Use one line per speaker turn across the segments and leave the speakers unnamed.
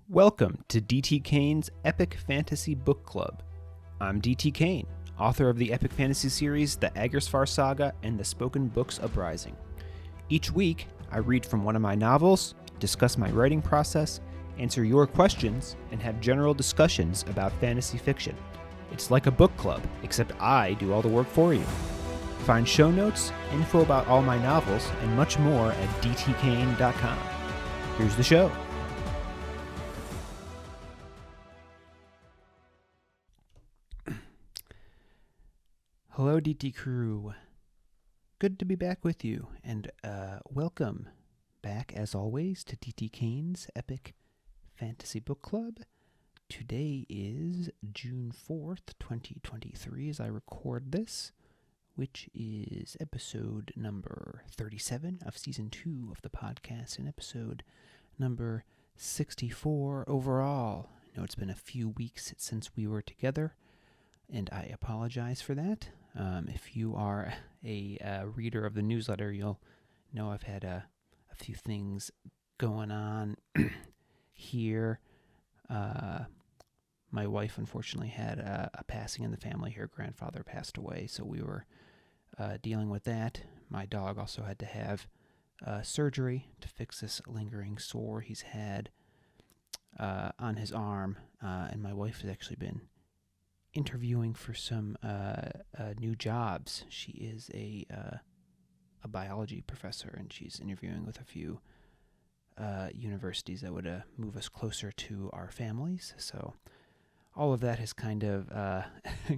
Welcome to DT Kane's Epic Fantasy Book Club. I'm DT Kane, author of the epic fantasy series The Acktus Saga and the spoken books Uprising. Each week, I read from one of my novels, discuss my writing process, answer your questions, and have general discussions about fantasy fiction. It's like a book club, except I do all the work for you. Find show notes, info about all my novels, and much more at dtkane.com. Here's the show. Hello, DT crew. Good to be back with you, and welcome back, as always, to DT Kane's Epic Fantasy Book Club. Today is June 4th, 2023, as I record this, which is episode number 37 of Season 2 of the podcast, and episode number 64 overall. I know it's been a few weeks since we were together, and I apologize for that. If you are a reader of the newsletter, you'll know I've had a few things going on here. My wife, unfortunately, had a passing in the family. Her grandfather passed away, so we were dealing with that. My dog also had to have surgery to fix this lingering sore he's had on his arm, and my wife has actually been interviewing for some new jobs. She is a biology professor, and she's interviewing with a few universities that would move us closer to our families. So all of that has kind of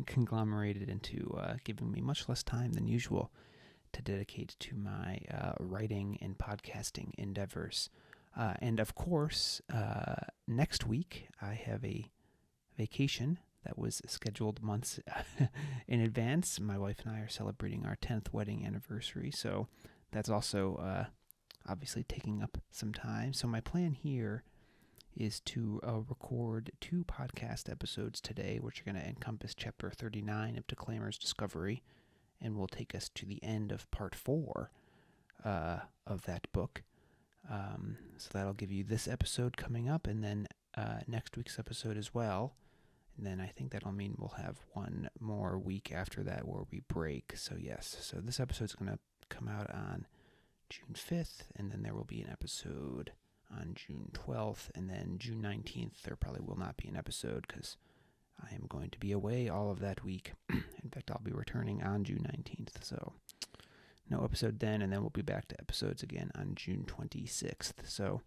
conglomerated into giving me much less time than usual to dedicate to my writing and podcasting endeavors. And of course, next week I have a vacation that was scheduled months in advance. My wife and I are celebrating our 10th wedding anniversary, so that's also obviously taking up some time. So my plan here is to record 2 podcast episodes today, which are going to encompass Chapter 39 of Declaimer's Discovery, and will take us to the end of Part 4 of that book. So that'll give you this episode coming up, and then next week's episode as well. And then I think that'll mean we'll have one more week after that where we break. So yes, so this episode's going to come out on June 5th, and then there will be an episode on June 12th, and then June 19th there probably will not be an episode because I am going to be away all of that week. In fact, I'll be returning on June 19th, so no episode then, and then we'll be back to episodes again on June 26th. So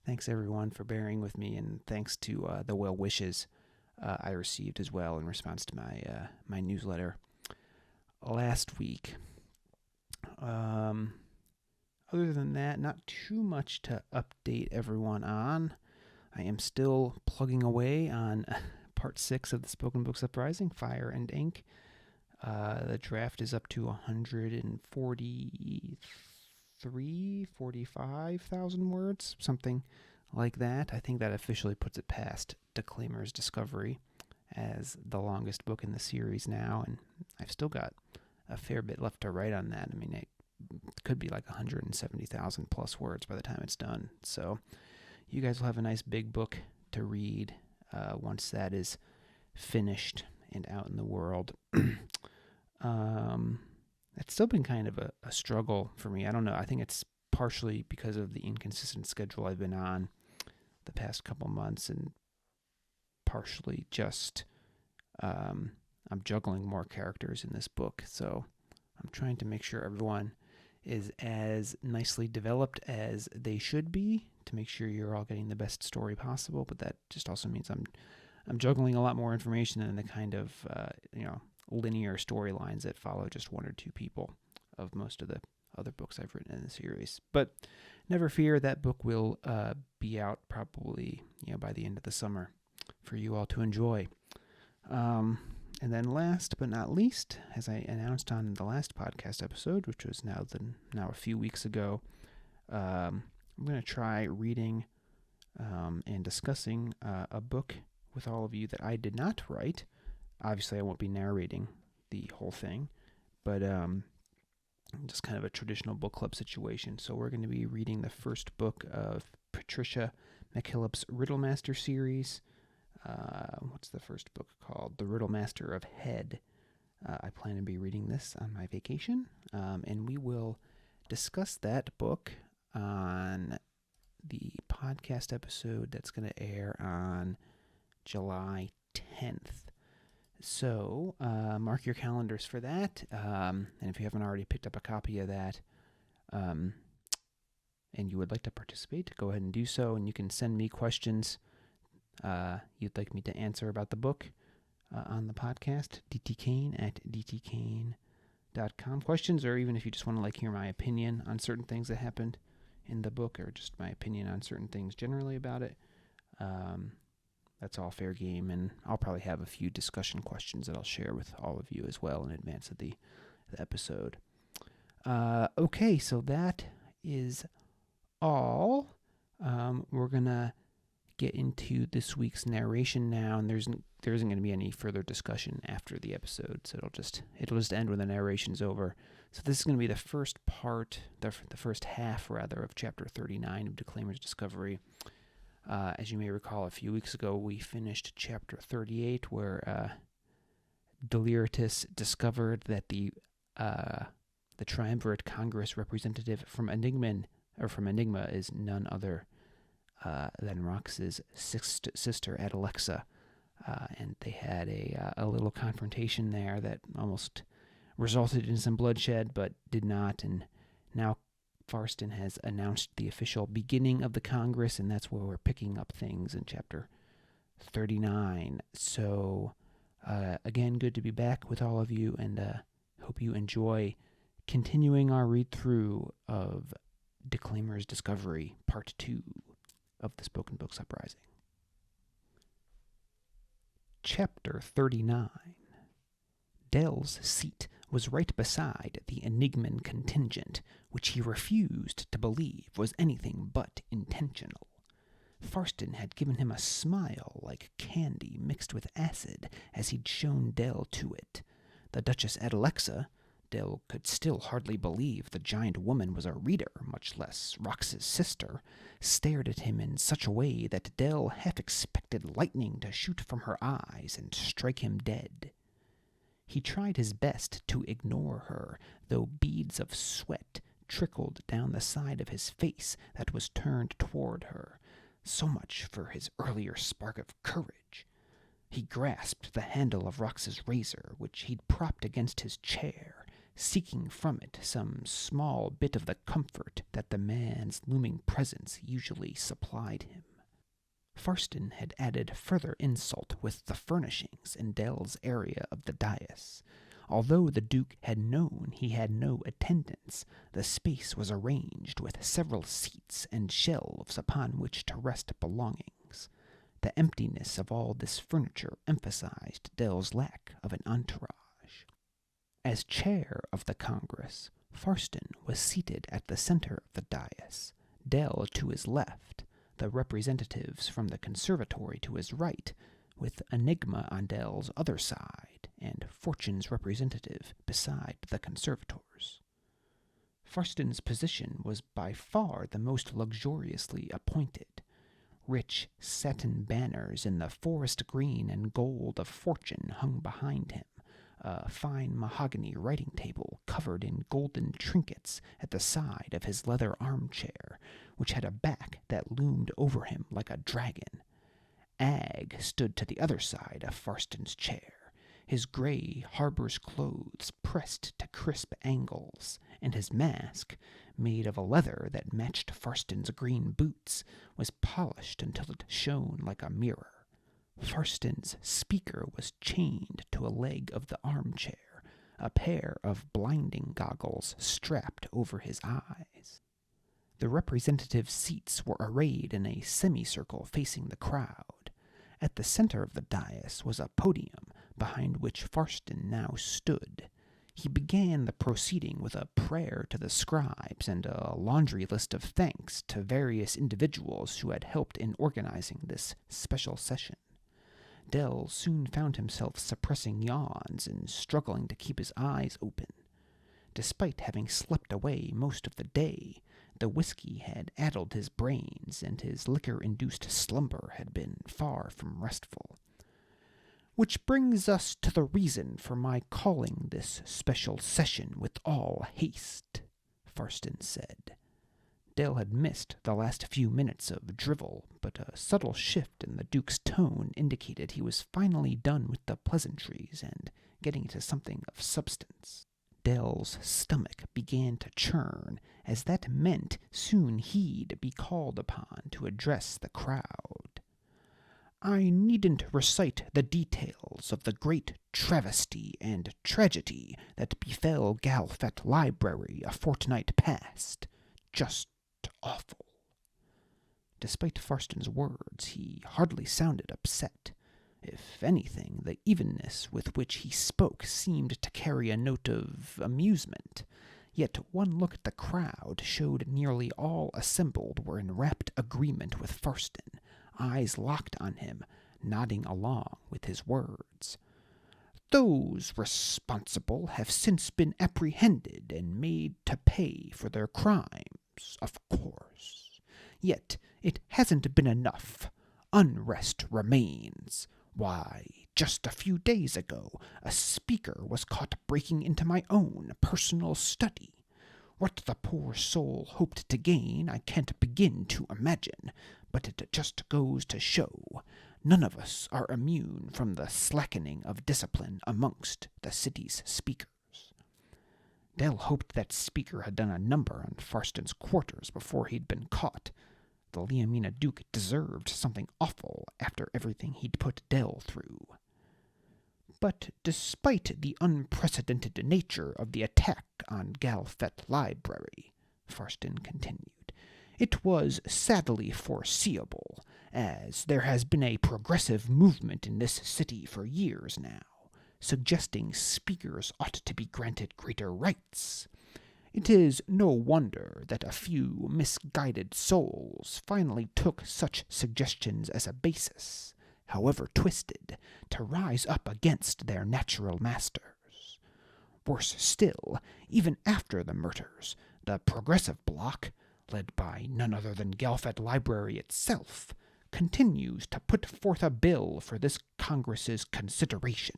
thanks everyone for bearing with me, and thanks to the well wishes I received as well in response to my newsletter last week. Other than that, not too much to update everyone on. I am still plugging away on Part 6 of the Spoken Books Uprising, Fire and Ink. The draft is up to 45,000 words, something like that. I think that officially puts it past Declaimer's Discovery as the longest book in the series now, and I've still got a fair bit left to write on that. I mean, it could be like 170,000 plus words by the time it's done. So you guys will have a nice big book to read once that is finished and out in the world. It's still been kind of a struggle for me. I don't know. I think it's partially because of the inconsistent schedule I've been on the past couple months, and partially just I'm juggling more characters in this book. So I'm trying to make sure everyone is as nicely developed as they should be to make sure you're all getting the best story possible. But that just also means I'm juggling a lot more information than the kind of linear storylines that follow just one or two people of most of the other books I've written in the series. But never fear, that book will be out probably by the end of the summer for you all to enjoy. And then last but not least, as I announced on the last podcast episode, which was now a few weeks ago, I'm going to try reading and discussing a book with all of you that I did not write. Obviously, I won't be narrating the whole thing, but just kind of a traditional book club situation. So we're going to be reading the first book of Patricia McKillop's Riddlemaster series. What's the first book called? The Riddlemaster of Head. I plan to be reading this on my vacation, and we will discuss that book on the podcast episode that's going to air on July 10th. So, mark your calendars for that, and if you haven't already picked up a copy of that, and you would like to participate, go ahead and do so, and you can send me questions you'd like me to answer about the book on the podcast, dtkane@dtkane.com. Questions, or even if you just want to hear my opinion on certain things that happened in the book, or just my opinion on certain things generally about it, that's all fair game, and I'll probably have a few discussion questions that I'll share with all of you as well in advance of the episode. Okay, so that is all. We're going to get into this week's narration now, and there isn't going to be any further discussion after the episode, so it'll just end when the narration's over. So this is going to be the first part, the first half, rather, of Chapter 39 of Declaimer's Discovery. As you may recall, a few weeks ago, we finished Chapter 38, where Deliritous discovered that the Triumvirate Congress representative from Enigma is none other than Rox's sister, Alexa, and they had a little confrontation there that almost resulted in some bloodshed, but did not, and now Farston has announced the official beginning of the Congress, and that's where we're picking up things in Chapter 39. So, again, good to be back with all of you, and hope you enjoy continuing our read-through of Declaimer's Discovery, Part 2 of the Spoken Books Uprising. Chapter 39. Del's seat was right beside the Enigman contingent, which he refused to believe was anything but intentional. Farston had given him a smile like candy mixed with acid as he'd shown Del to it. The Duchess Alexa, Del could still hardly believe the giant woman was a reader, much less Rox's sister, stared at him in such a way that Del half expected lightning to shoot from her eyes and strike him dead. He tried his best to ignore her, though beads of sweat trickled down the side of his face that was turned toward her. So much for his earlier spark of courage. He grasped the handle of Rox's razor, which he'd propped against his chair, seeking from it some small bit of the comfort that the man's looming presence usually supplied him. Farston had added further insult with the furnishings in Del's area of the dais. Although the Duke had known he had no attendants, the space was arranged with several seats and shelves upon which to rest belongings. The emptiness of all this furniture emphasized Del's lack of an entourage. As chair of the Congress, Farston was seated at the center of the dais, Del to his left, the representatives from the conservatory to his right, with Enigma on Del's other side, and Fortune's representative beside the conservators. Farston's position was by far the most luxuriously appointed. Rich satin banners in the forest green and gold of Fortune hung behind him, a fine mahogany writing table covered in golden trinkets at the side of his leather armchair, which had a back that loomed over him like a dragon. Ag stood to the other side of Farston's chair, his gray harbor's clothes pressed to crisp angles, and his mask, made of a leather that matched Farston's green boots, was polished until it shone like a mirror. Farston's speaker was chained to a leg of the armchair, a pair of blinding goggles strapped over his eyes. The representative seats were arrayed in a semicircle facing the crowd. At the center of the dais was a podium, behind which Farston now stood. He began the proceeding with a prayer to the scribes and a laundry list of thanks to various individuals who had helped in organizing this special session. Del soon found himself suppressing yawns and struggling to keep his eyes open. Despite having slept away most of the day, The whiskey had addled his brains, and his liquor-induced slumber had been far from restful. "Which brings us to the reason for my calling this special session with all haste," Farston said. Dale had missed the last few minutes of drivel, but a subtle shift in the Duke's tone indicated he was finally done with the pleasantries and getting to something of substance. Dale's stomach began to churn, as that meant soon he'd be called upon to address the crowd. "I needn't recite the details of the great travesty and tragedy that befell Galfet Library a fortnight past. Just awful." Despite Farston's words, he hardly sounded upset. If anything, the evenness with which he spoke seemed to carry a note of amusement. Yet one look at the crowd showed nearly all assembled were in rapt agreement with Farston, eyes locked on him, nodding along with his words. "Those responsible have since been apprehended and made to pay for their crimes, of course. Yet it hasn't been enough. Unrest remains. Why, just a few days ago, a speaker was caught breaking into my own personal study. What the poor soul hoped to gain I can't begin to imagine, but it just goes to show none of us are immune from the slackening of discipline amongst the city's speakers." Dale hoped that speaker had done a number on Farston's quarters before he'd been caught. The Leamina Duke deserved something awful after everything he'd put Dell through. "But despite the unprecedented nature of the attack on Galfet Library," Farston continued, "it was sadly foreseeable, as there has been a progressive movement in this city for years now, suggesting speakers ought to be granted greater rights. It is no wonder that a few misguided souls finally took such suggestions as a basis, however twisted, to rise up against their natural masters. Worse still, even after the murders, the progressive bloc, led by none other than Galfet Library itself, continues to put forth a bill for this Congress's consideration,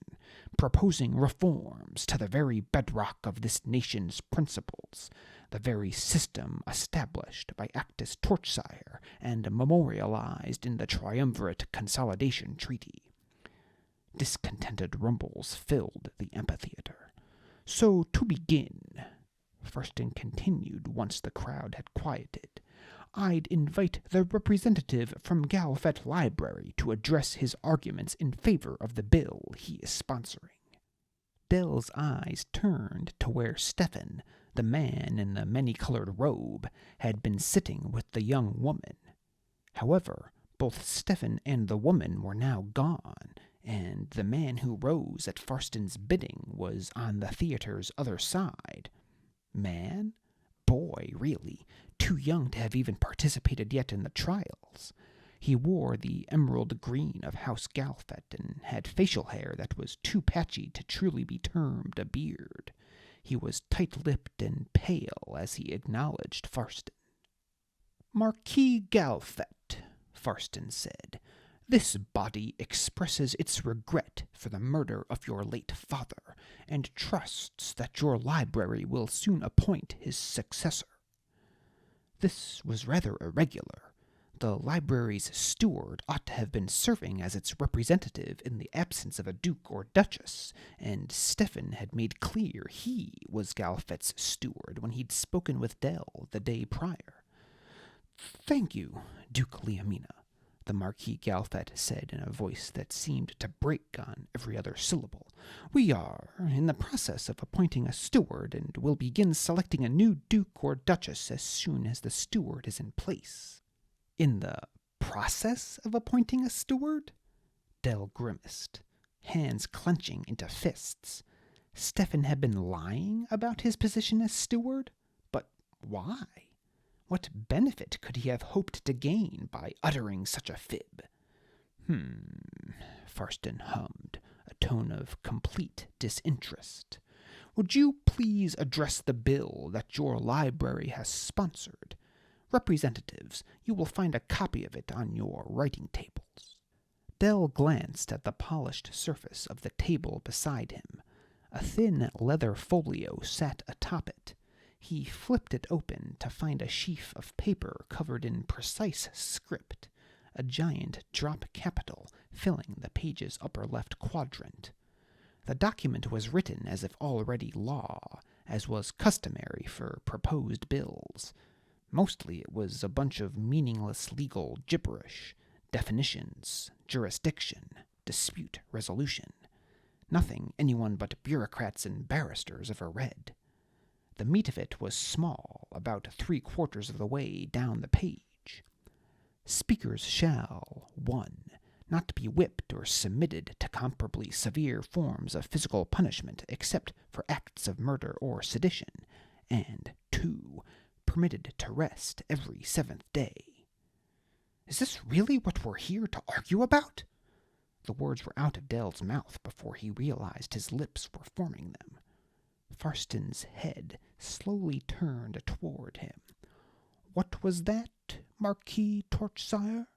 proposing reforms to the very bedrock of this nation's principles, the very system established by Acktus Torchsire and memorialized in the Triumvirate Consolidation Treaty." Discontented rumbles filled the amphitheater. "So, to begin," Farston continued once the crowd had quieted, "I'd invite the representative from Galfet Library to address his arguments in favor of the bill he is sponsoring." Dell's eyes turned to where Stefan, the man in the many-colored robe, had been sitting with the young woman. However, both Stefan and the woman were now gone, and the man who rose at Farston's bidding was on the theater's other side. Man? Boy, really, too young to have even participated yet in the trials. He wore the emerald green of House Galfet and had facial hair that was too patchy to truly be termed a beard. He was tight-lipped and pale as he acknowledged Farston. "Marquis Galfet," Farston said, "this body expresses its regret for the murder of your late father, and trusts that your library will soon appoint his successor." This was rather irregular. The library's steward ought to have been serving as its representative in the absence of a duke or duchess, and Stefan had made clear he was Galfet's steward when he'd spoken with Dell the day prior. "Thank you, Duke Leamina," the Marquis Galfet said in a voice that seemed to break on every other syllable. "We are in the process of appointing a steward, and will begin selecting a new duke or duchess as soon as the steward is in place." "In the process of appointing a steward?" Dell grimaced, hands clenching into fists. Stefan had been lying about his position as steward? But why? What benefit could he have hoped to gain by uttering such a fib? Farston hummed, a tone of complete disinterest. "Would you please address the bill that your library has sponsored? representatives. You will find a copy of it on your writing tables." Dell glanced at the polished surface of the table beside him. A thin leather folio sat atop it. He flipped it open to find a sheaf of paper covered in precise script, a giant drop capital filling the page's upper left quadrant. The document was written as if already law, as was customary for proposed bills. Mostly it was a bunch of meaningless legal gibberish, definitions, jurisdiction, dispute resolution. Nothing anyone but bureaucrats and barristers ever read. The meat of it was small, about 3/4 of the way down the page. Speakers shall, 1. Not be whipped or submitted to comparably severe forms of physical punishment except for acts of murder or sedition, and 2. Permitted to rest every 7th day. Is this really what we're here to argue about? The words were out of Dell's mouth before he realized his lips were forming them. Farston's head slowly turned toward him. "What was that, Marquis Torchsire?"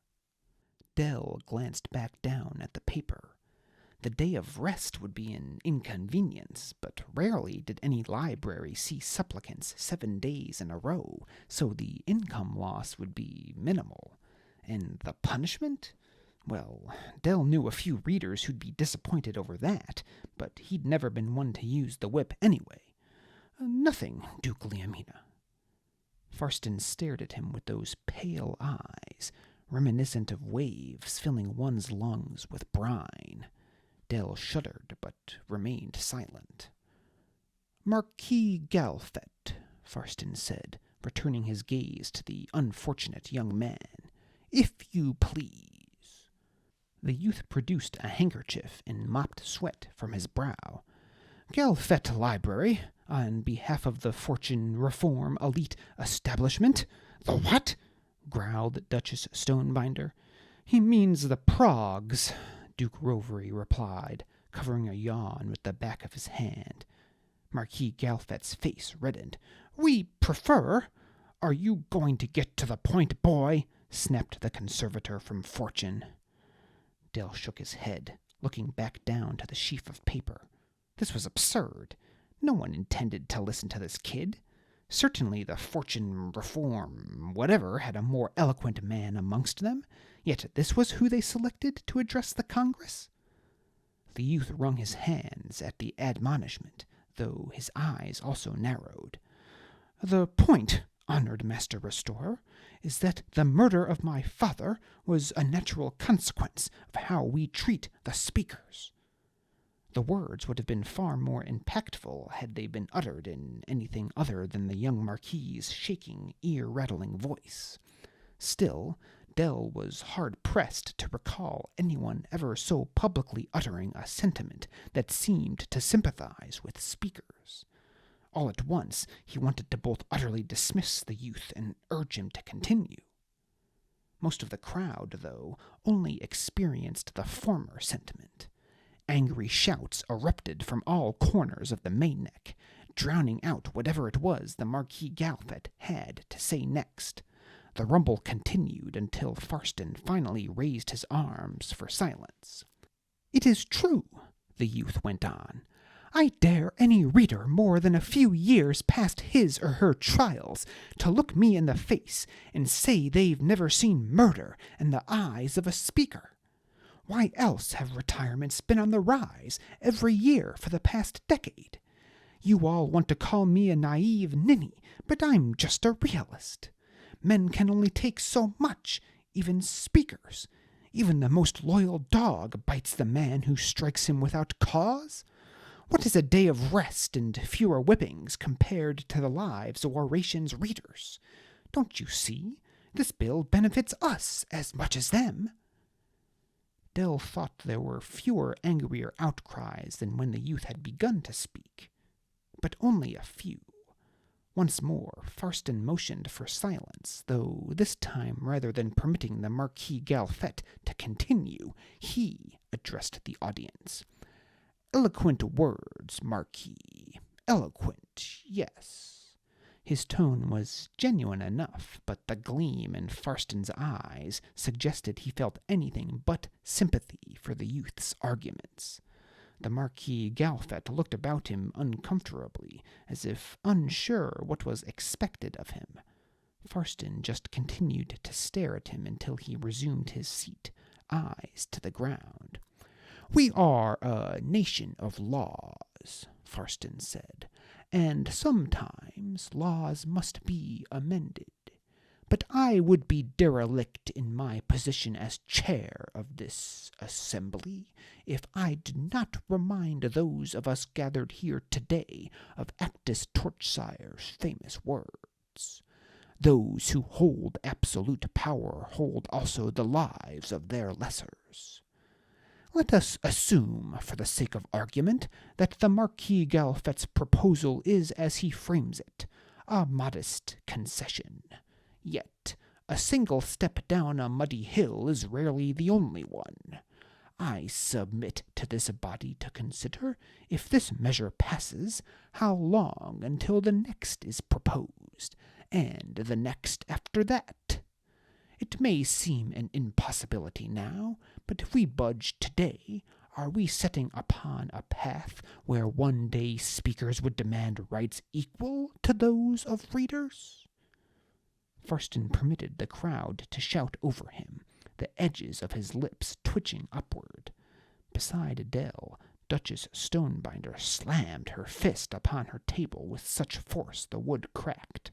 Dell glanced back down at the paper. The day of rest would be an inconvenience, but rarely did any library see supplicants 7 days in a row, so the income loss would be minimal. And the punishment? Well, Dell knew a few readers who'd be disappointed over that, but he'd never been one to use the whip anyway. "Nothing, Duke Leamina." Farston stared at him with those pale eyes, reminiscent of waves filling one's lungs with brine. Dell shuddered, but remained silent. "Marquis Galfet," Farston said, returning his gaze to the unfortunate young man, "if you please." The youth produced a handkerchief and mopped sweat from his brow. "Galfet Library, on behalf of the Fortune Reform Elite Establishment." "The what?" growled Duchess Stonebinder. "He means the Progs," Duke Rovery replied, covering a yawn with the back of his hand. Marquis Galfet's face reddened. "We prefer—" "Are you going to get to the point, boy?" snapped the conservator from Fortune. Dell shook his head, looking back down to the sheaf of paper. This was absurd. No one intended to listen to this kid. Certainly the Fortune Reform whatever had a more eloquent man amongst them, yet this was who they selected to address the Congress. The youth wrung his hands at the admonishment, though his eyes also narrowed. "The point, honored Master Restorer, is that the murder of my father was a natural consequence of how we treat the speakers." The words would have been far more impactful had they been uttered in anything other than the young Marquis's shaking, ear-rattling voice. Still, Dell was hard-pressed to recall anyone ever so publicly uttering a sentiment that seemed to sympathize with speakers. All at once, he wanted to both utterly dismiss the youth and urge him to continue. Most of the crowd, though, only experienced the former sentiment. Angry shouts erupted from all corners of the main neck, drowning out whatever it was the Marquis Galfet had to say next. The rumble continued until Farston finally raised his arms for silence. "It is true," the youth went on. "I dare any reader more than a few years past his or her trials to look me in the face and say they've never seen murder in the eyes of a speaker. Why else have retirements been on the rise every year for the past decade? You all want to call me a naive ninny, but I'm just a realist. Men can only take so much, even speakers. Even the most loyal dog bites the man who strikes him without cause. What is a day of rest and fewer whippings compared to the lives of Oration's readers? Don't you see? This bill benefits us as much as them." Dell thought there were fewer angrier outcries than when the youth had begun to speak, but only a few. Once more, Farston motioned for silence, though this time, rather than permitting the Marquis Galfet to continue, he addressed the audience. "Eloquent words, Marquis. Eloquent, yes." His tone was genuine enough, but the gleam in Farston's eyes suggested he felt anything but sympathy for the youth's arguments. The Marquis Galfet looked about him uncomfortably, as if unsure what was expected of him. Farston just continued to stare at him until he resumed his seat, eyes to the ground. "We are a nation of laws," Farston said, "and sometimes laws must be amended. But I would be derelict in my position as chair of this assembly if I did not remind those of us gathered here today of Acktus Torchsire's famous words. Those who hold absolute power hold also the lives of their lessers. Let us assume, for the sake of argument, that the Marquis Galfet's proposal is, as he frames it, a modest concession. Yet a single step down a muddy hill is rarely the only one. I submit to this body to consider, if this measure passes, how long until the next is proposed, and the next after that. It may seem an impossibility now, but if we budge today, are we setting upon a path where one day speakers would demand rights equal to those of readers?" Farston permitted the crowd to shout over him, the edges of his lips twitching upward. Beside Adele, Duchess Stonebinder slammed her fist upon her table with such force the wood cracked.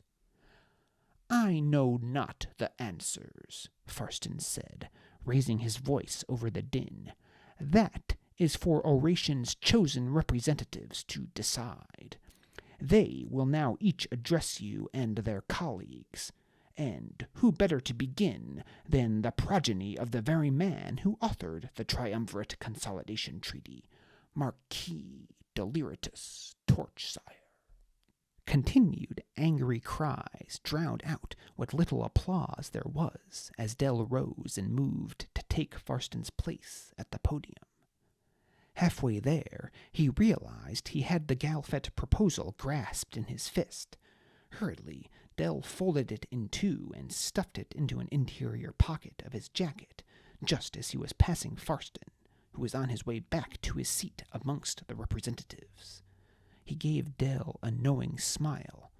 "I know not the answers," Farston said, raising his voice over the din. "That is for oration's chosen representatives to decide. They will now each address you and their colleagues. And who better to begin than the progeny of the very man who authored the Triumvirate Consolidation Treaty, Marquis Deliritous Torchsire?" Continued angry cries drowned out what little applause there was as Dell rose and moved to take Farston's place at the podium. Halfway there, he realized he had the Galfet proposal grasped in his fist. Hurriedly, Dell folded it in two and stuffed it into an interior pocket of his jacket, just as he was passing Farston, who was on his way back to his seat amongst the representatives. He gave Dell a knowing smile.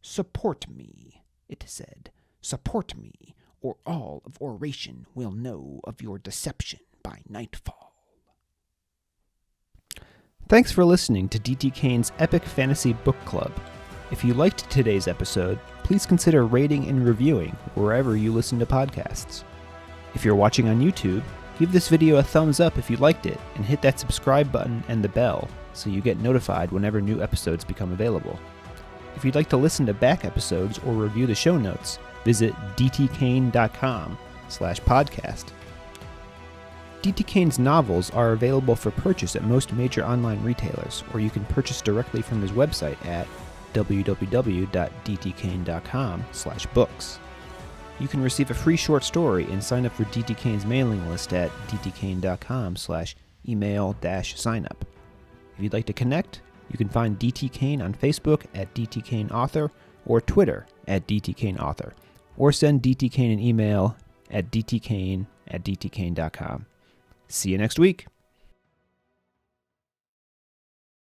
"Support me," it said. "Support me, or all of oration will know of your deception by nightfall."
Thanks for listening to D.T. Kane's Epic Fantasy Book Club. If you liked today's episode, please consider rating and reviewing wherever you listen to podcasts. If you're watching on YouTube, give this video a thumbs up if you liked it, and hit that subscribe button and the bell so you get notified whenever new episodes become available. If you'd like to listen to back episodes or review the show notes, visit dtkane.com/podcast. D.T. Kane's novels are available for purchase at most major online retailers, or you can purchase directly from his website at www.dtkane.com/books. You can receive a free short story and sign up for D.T. Kane's mailing list at dtkane.com/email-signup. If you'd like to connect, you can find D.T. Kane on Facebook at D.T. Kane Author or Twitter at D.T. Kane Author, or send D.T. Kane an email at dtkane@dtkane.com. See you next week.